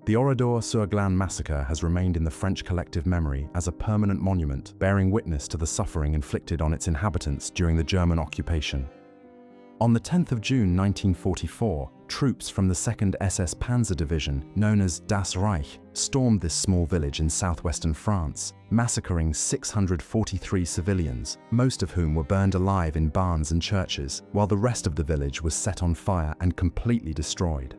The Oradour-sur-Glane massacre has remained in the French collective memory as a permanent monument bearing witness to the suffering inflicted on its inhabitants during the German occupation. On the 10th of June 1944, troops from the 2nd SS Panzer Division, known as Das Reich, stormed this small village in southwestern France, massacring 643 civilians, most of whom were burned alive in barns and churches, while the rest of the village was set on fire and completely destroyed.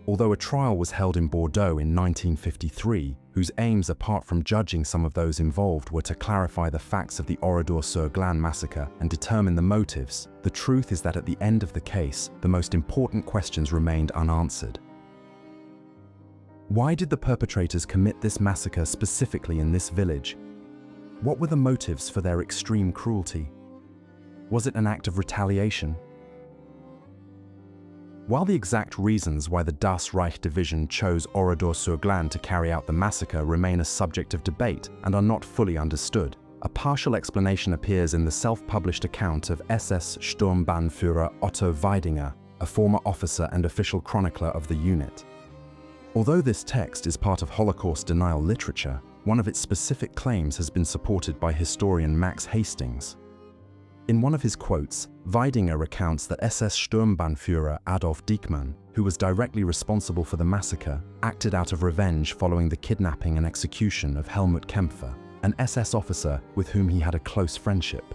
Although a trial was held in Bordeaux in 1953, whose aims apart from judging some of those involved were to clarify the facts of the Oradour-sur-Glane massacre and determine the motives, the truth is that at the end of the case, the most important questions remained unanswered. Why did the perpetrators commit this massacre specifically in this village? What were the motives for their extreme cruelty? Was it an act of retaliation? While the exact reasons why the Das Reich division chose Oradour-sur-Glane to carry out the massacre remain a subject of debate and are not fully understood, a partial explanation appears in the self-published account of SS-Sturmbannführer Otto Weidinger, a former officer and official chronicler of the unit. Although this text is part of Holocaust denial literature, one of its specific claims has been supported by historian Max Hastings. In one of his quotes, Weidinger recounts that SS-Sturmbannführer Adolf Diekmann, who was directly responsible for the massacre, acted out of revenge following the kidnapping and execution of Helmut Kämpfe, an SS officer with whom he had a close friendship.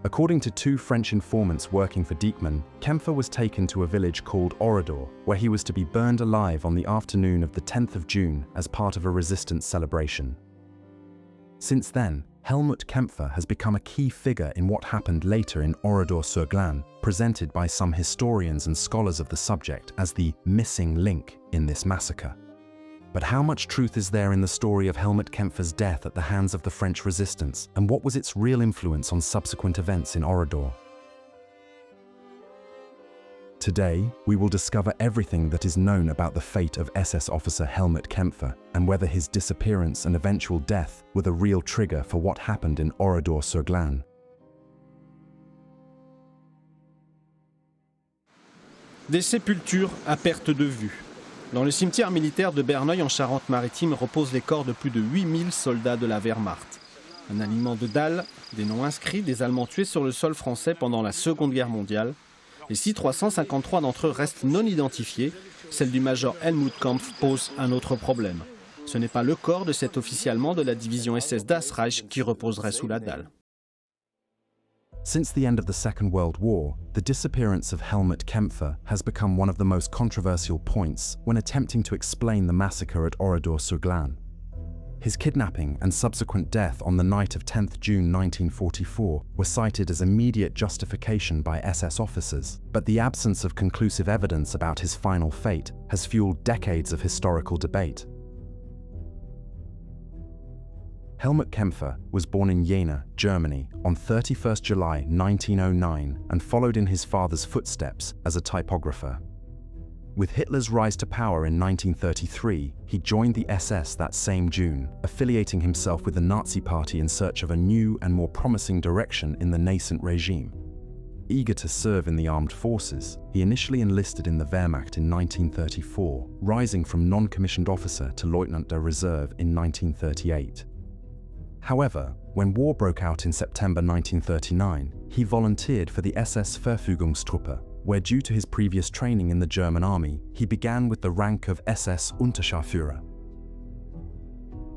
According to two French informants working for Diekmann, Kämpfe was taken to a village called Oradour, where he was to be burned alive on the afternoon of the 10th of June as part of a resistance celebration. Since then, Helmut Kämpfe has become a key figure in what happened later in Oradour-sur-Glane, presented by some historians and scholars of the subject as the missing link in this massacre. But how much truth is there in the story of Helmut Kämpfe's death at the hands of the French resistance, and what was its real influence on subsequent events in Oradour? Today, we will discover everything that is known about the fate of SS officer Helmut Kämpfe and whether his disappearance and eventual death were the real trigger for what happened in Oradour-sur-Glane. Des sépultures à perte de vue. Dans le cimetière militaire de Berneuil en Charente-Maritime reposent les corps de plus de 8000 soldats de la Wehrmacht. Un alignement de dalles, des noms inscrits des Allemands tués sur le sol français pendant la Seconde Guerre mondiale. Et si 353 d'entre eux restent non identifiés, celle du major Helmut Kämpfe pose un autre problème. Ce n'est pas le corps de cet officier allemand de la division SS Das Reich qui reposerait sous la dalle. Since the end of the Second World War, the disappearance of Helmut Kämpfe has become one of the most controversial points when attempting to explain the massacre at Oradour-sur-Glane. His kidnapping and subsequent death on the night of 10th June 1944 were cited as immediate justification by SS officers, but the absence of conclusive evidence about his final fate has fueled decades of historical debate. Helmut Kämpfe was born in Jena, Germany on 31st July 1909 and followed in his father's footsteps as a typographer. With Hitler's rise to power in 1933, he joined the SS that same June, affiliating himself with the Nazi Party in search of a new and more promising direction in the nascent regime. Eager to serve in the armed forces, he initially enlisted in the Wehrmacht in 1934, rising from non-commissioned officer to Lieutenant der Reserve in 1938. However, when war broke out in September 1939, he volunteered for the SS-Verfügungstruppe, where due to his previous training in the German army, he began with the rank of SS-Unterscharführer.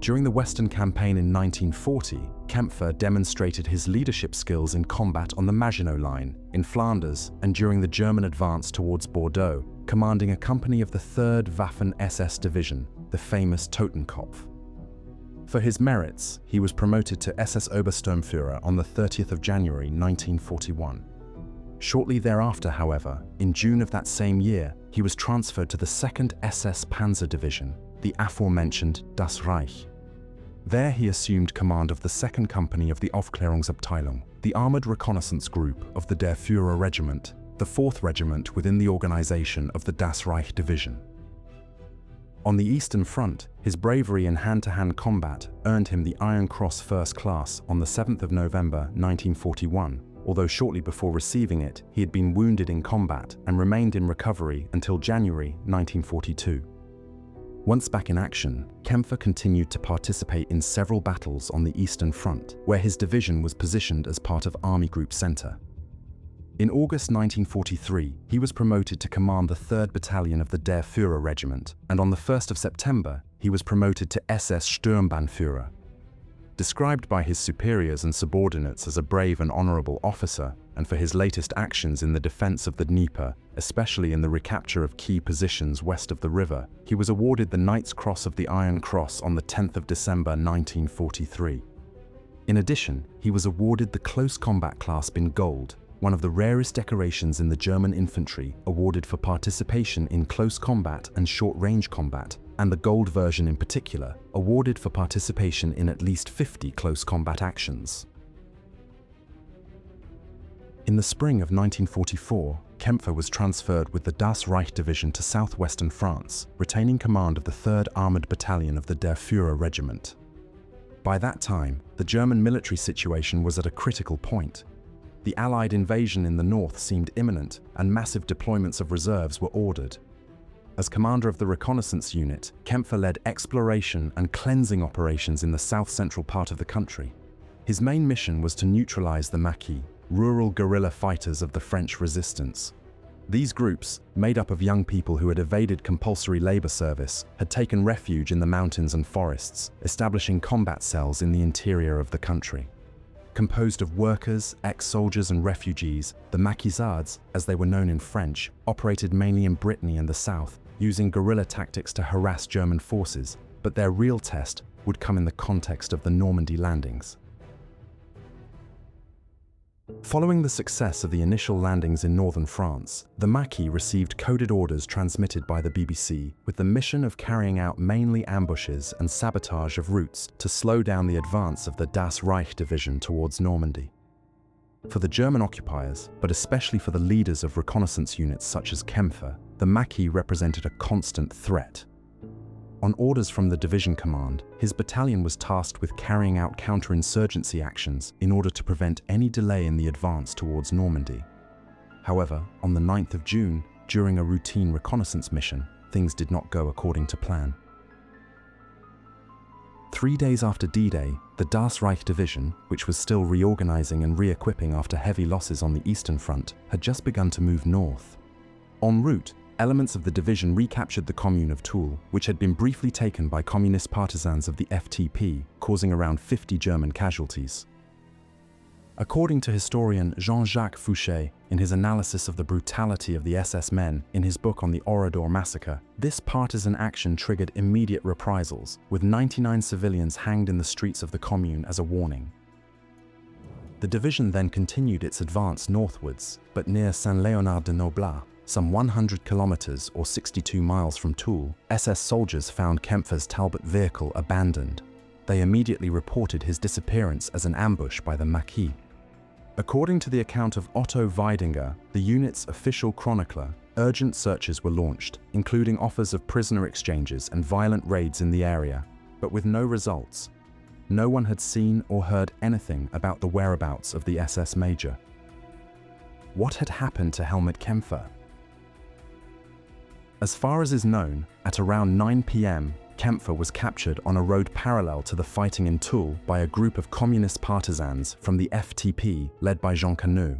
During the Western Campaign in 1940, Kämpfe demonstrated his leadership skills in combat on the Maginot Line, in Flanders, and during the German advance towards Bordeaux, commanding a company of the 3rd Waffen-SS Division, the famous Totenkopf. For his merits, he was promoted to SS-Oberführer on the 30th of January 1941. Shortly thereafter, however, in June of that same year, he was transferred to the 2nd SS Panzer Division, the aforementioned Das Reich. There he assumed command of the 2nd Company of the Aufklärungsabteilung, the armored reconnaissance group of the Der Führer regiment, the 4th regiment within the organization of the Das Reich Division. On the Eastern Front, his bravery in hand-to-hand combat earned him the Iron Cross First Class on the 7th of November 1941, although shortly before receiving it, he had been wounded in combat and remained in recovery until January 1942. Once back in action, Kämpfe continued to participate in several battles on the Eastern Front, where his division was positioned as part of Army Group Center. In August 1943, he was promoted to command the 3rd Battalion of the Der Führer regiment, and on the 1st of September, he was promoted to SS-Sturmbannführer. Described by his superiors and subordinates as a brave and honorable officer, and for his latest actions in the defense of the Dnieper, especially in the recapture of key positions west of the river, he was awarded the Knight's Cross of the Iron Cross on the 10th of December 1943. In addition, he was awarded the Close Combat Clasp in Gold, one of the rarest decorations in the German infantry, awarded for participation in close combat and short-range combat, and the gold version in particular, awarded for participation in at least 50 close combat actions. In the spring of 1944, Kämpfe was transferred with the Das Reich division to southwestern France, retaining command of the 3rd Armored Battalion of the Der Führer regiment. By that time, the German military situation was at a critical point. The Allied invasion in the north seemed imminent, and massive deployments of reserves were ordered. As commander of the reconnaissance unit, Kämpfe led exploration and cleansing operations in the south-central part of the country. His main mission was to neutralize the Maquis, rural guerrilla fighters of the French resistance. These groups, made up of young people who had evaded compulsory labor service, had taken refuge in the mountains and forests, establishing combat cells in the interior of the country. Composed of workers, ex-soldiers and refugees, the Maquisards, as they were known in French, operated mainly in Brittany and the south, using guerrilla tactics to harass German forces, but their real test would come in the context of the Normandy landings. Following the success of the initial landings in northern France, the Maquis received coded orders transmitted by the BBC with the mission of carrying out mainly ambushes and sabotage of routes to slow down the advance of the Das Reich division towards Normandy. For the German occupiers, but especially for the leaders of reconnaissance units such as Kämpfe, the Maquis represented a constant threat. On orders from the division command, his battalion was tasked with carrying out counterinsurgency actions in order to prevent any delay in the advance towards Normandy. However, on the 9th of June, during a routine reconnaissance mission, things did not go according to plan. 3 days after D-Day, the Das Reich division, which was still reorganizing and re-equipping after heavy losses on the Eastern Front, had just begun to move north. En route, elements of the division recaptured the commune of Toul, which had been briefly taken by communist partisans of the FTP, causing around 50 German casualties. According to historian Jean-Jacques Fouché, in his analysis of the brutality of the SS men in his book on the Oradour massacre, this partisan action triggered immediate reprisals, with 99 civilians hanged in the streets of the commune as a warning. The division then continued its advance northwards, but near Saint-Léonard-de-Noblat, some 100 kilometers or 62 miles from Toul, SS soldiers found Kämpfe's Talbot vehicle abandoned. They immediately reported his disappearance as an ambush by the Maquis. According to the account of Otto Weidinger, the unit's official chronicler, urgent searches were launched, including offers of prisoner exchanges and violent raids in the area, but with no results. No one had seen or heard anything about the whereabouts of the SS major. What had happened to Helmut Kämpfe? As far as is known, at around 9 p.m., Kämpfe was captured on a road parallel to the fighting in Toul by a group of communist partisans from the FTP led by Jean Canu.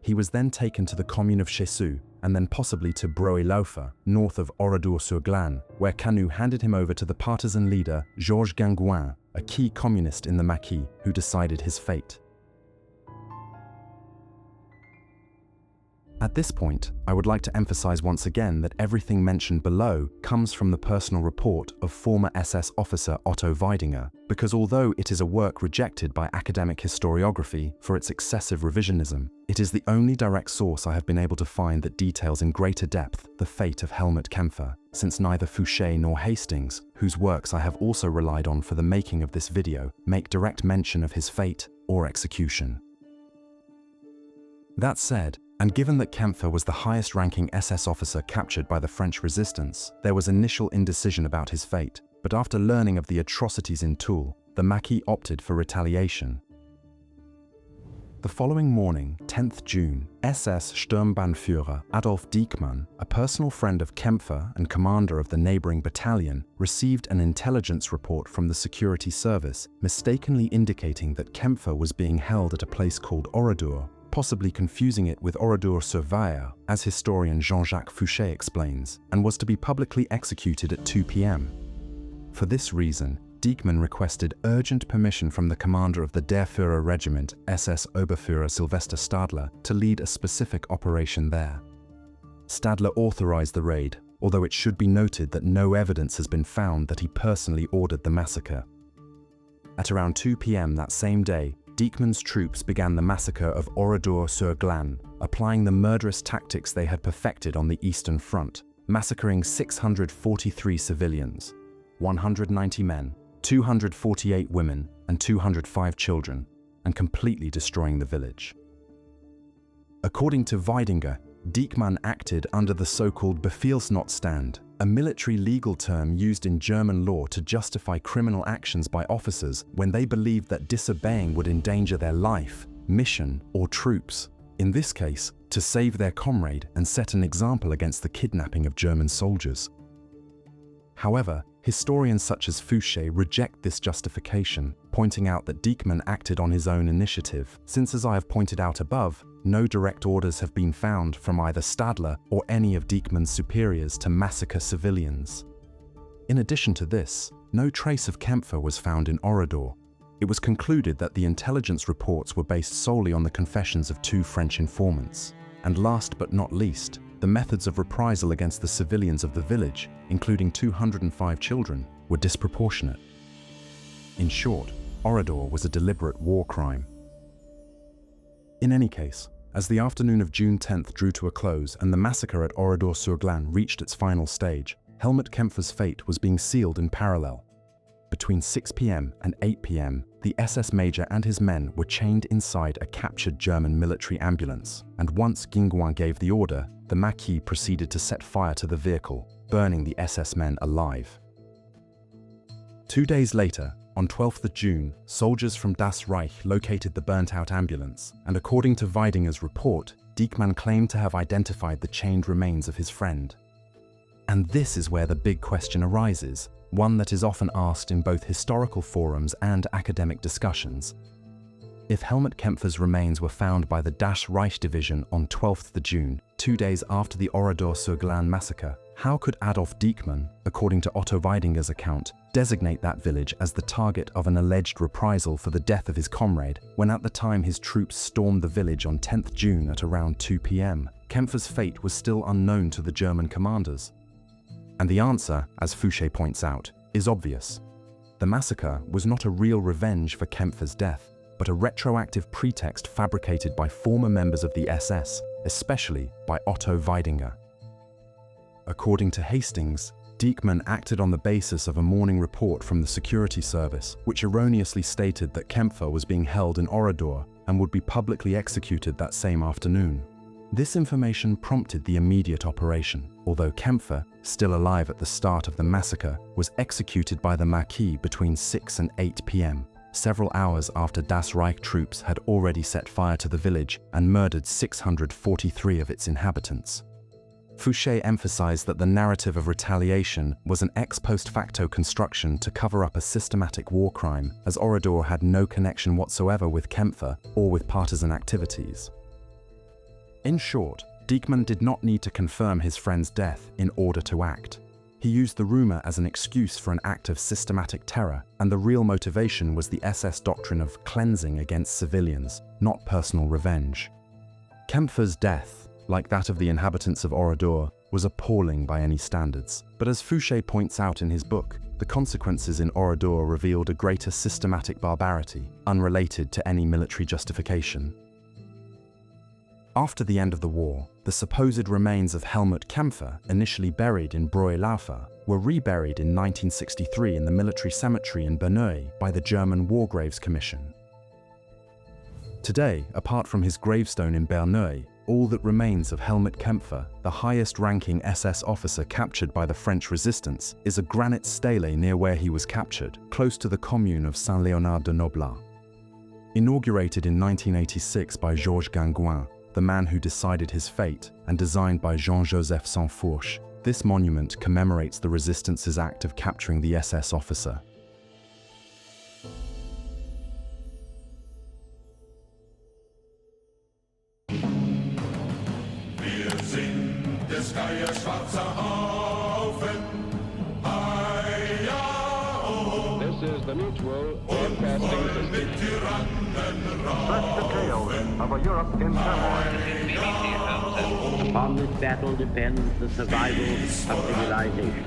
He was then taken to the commune of Chesseux and then possibly to Broye-Laufer, north of Oradour-sur-Glane, where Canu handed him over to the partisan leader Georges Guingouin, a key communist in the Maquis, who decided his fate. At this point, I would like to emphasize once again that everything mentioned below comes from the personal report of former SS officer Otto Weidinger, because although it is a work rejected by academic historiography for its excessive revisionism, it is the only direct source I have been able to find that details in greater depth the fate of Helmut Kämpfe, since neither Fouché nor Hastings, whose works I have also relied on for the making of this video, make direct mention of his fate or execution. That said, and given that Kämpfe was the highest-ranking SS officer captured by the French resistance, there was initial indecision about his fate, but after learning of the atrocities in Toul, the Maquis opted for retaliation. The following morning, 10th June, SS-Sturmbannführer Adolf Diekmann, a personal friend of Kämpfe and commander of the neighboring battalion, received an intelligence report from the security service, mistakenly indicating that Kämpfe was being held at a place called Oradour, possibly confusing it with Oradour-sur-Glane, as historian Jean-Jacques Fouché explains, and was to be publicly executed at 2 p.m. For this reason, Diekmann requested urgent permission from the commander of the Der Führer regiment, SS-Oberführer Sylvester Stadler, to lead a specific operation there. Stadler authorized the raid, although it should be noted that no evidence has been found that he personally ordered the massacre. At around 2 p.m. that same day, Diekmann's troops began the massacre of Oradour-sur-Glane, applying the murderous tactics they had perfected on the Eastern Front, massacring 643 civilians, 190 men, 248 women, and 205 children, and completely destroying the village. According to Weidinger, Diekmann acted under the so-called Befehlsnotstand, a military legal term used in German law to justify criminal actions by officers when they believed that disobeying would endanger their life, mission, or troops. In this case, to save their comrade and set an example against the kidnapping of German soldiers. However, historians such as Fouché reject this justification, pointing out that Diekmann acted on his own initiative, since, as I have pointed out above, no direct orders have been found from either Stadler or any of Diekmann's superiors to massacre civilians. In addition to this, no trace of Kämpfe was found in Oradour. It was concluded that the intelligence reports were based solely on the confessions of 2 French informants. And last but not least, the methods of reprisal against the civilians of the village, including 205 children, were disproportionate. In short, Oradour was a deliberate war crime. In any case, as the afternoon of June 10th drew to a close and the massacre at Oradour-sur-Glane reached its final stage, Helmut Kämpfe's fate was being sealed in parallel. Between 6 p.m. and 8 p.m., the SS major and his men were chained inside a captured German military ambulance, and once Guingouin gave the order, the Maquis proceeded to set fire to the vehicle, burning the SS men alive. 2 days later, on 12th June, soldiers from Das Reich located the burnt-out ambulance, and according to Weidinger's report, Diekmann claimed to have identified the chained remains of his friend. And this is where the big question arises, one that is often asked in both historical forums and academic discussions. If Helmut Kämpfe's remains were found by the Das Reich division on 12th June, 2 days after the Oradour-sur-Glane massacre, how could Adolf Diekmann, according to Otto Weidinger's account, designate that village as the target of an alleged reprisal for the death of his comrade, when at the time his troops stormed the village on 10th June at around 2 p.m. Kämpfe's fate was still unknown to the German commanders? And the answer, as Fouché points out, is obvious. The massacre was not a real revenge for Kämpfe's death, but a retroactive pretext fabricated by former members of the SS, especially by Otto Weidinger. According to Hastings, Diekmann acted on the basis of a morning report from the security service, which erroneously stated that Kämpfe was being held in Oradour and would be publicly executed that same afternoon. This information prompted the immediate operation, although Kämpfe, still alive at the start of the massacre, was executed by the Maquis between 6 and 8 p.m., several hours after Das Reich troops had already set fire to the village and murdered 643 of its inhabitants. Fouché emphasized that the narrative of retaliation was an ex post facto construction to cover up a systematic war crime, as Oradour had no connection whatsoever with Kämpfe or with partisan activities. In short, Diekmann did not need to confirm his friend's death in order to act. He used the rumor as an excuse for an act of systematic terror, and the real motivation was the SS doctrine of cleansing against civilians, not personal revenge. Kämpfe's death, like that of the inhabitants of Oradour, was appalling by any standards, but as Fouché points out in his book, the consequences in Oradour revealed a greater systematic barbarity, unrelated to any military justification. After the end of the war, the supposed remains of Helmut Kämpfe, initially buried in Breuil-Laufer, were reburied in 1963 in the military cemetery in Berneuil by the German War Graves Commission. Today, apart from his gravestone in Berneuil, all that remains of Helmut Kämpfe, the highest-ranking SS officer captured by the French resistance, is a granite stele near where he was captured, close to the commune of Saint-Léonard de Noblat. Inaugurated in 1986 by Georges Gangouin, the man who decided his fate, and designed by Jean-Joseph Sansfourche, this monument commemorates the Resistance's act of capturing the SS officer. Wir sind des Geiers schwarzer Haufen. This is the mutual broadcasting system. That's the tale of a Europe in turmoil. Upon this battle depends the survival of civilization.